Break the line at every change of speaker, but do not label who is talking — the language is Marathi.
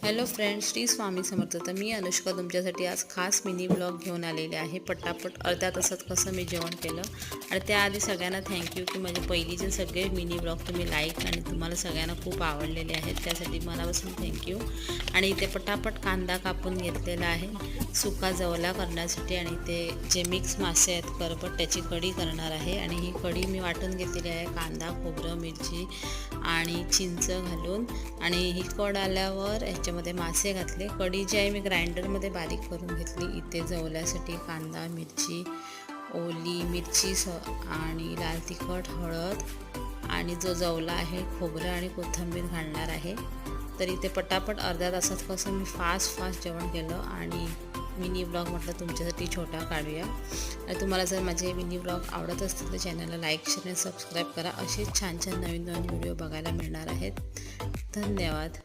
Hello friends, Shri Swami Samarth. तर मी अनुष्का तुमच्यासाठी आज खास मिनी ब्लॉग घेऊन आलेले आहे. पटापट अर्ध्या तासात कसं मी जेवण केलं. आणि त्याआधी सगळ्यांना थँक्यू की माझे पहिलीचे सगळे मिनी ब्लॉग तुम्ही लाईक आणि तुम्हाला सगळ्यांना खूप आवडलेले आहेत, त्यासाठी मनापासून थँक्यू. आणि इथे पटापट कांदा कापून घेतलेला आहे सुका जवला करण्यासाठी. आणि ते जे मिक्स मासे आहेत करपट, त्याची कढी करणार आहे. आणि ही कढी मी वाटून घेतलेली आहे कांदा, खोबरं, मिरची आणि चिंच घालून. आणि ही कढ आल्यावर ह्याच्यामध्ये मासे घातले. कढी जी आहे मी ग्राइंडरमध्ये बारीक करून घेतली. इथे जवल्यासाठी कांदा, मिरची, ओली मिरची आणि लाल तिखट, हळद आणि जो जवला आहे खोबरं आणि कोथिंबीर घालणार आहे. तर इथे पटापट अर्ध्या तासात कसं मी फास्ट जेवण केलं. आणि मिनी ब्लॉग म्हटलं तुमच्यासाठी छोटा काढूया. आणि तुम्हाला जर माझे मिनी ब्लॉग आवडत असतील तर चॅनलला लाईक, शेअर आणि सबस्क्राईब करा. असेच छान नवीन व्हिडिओ बघायला मिळणार आहेत. धन्यवाद.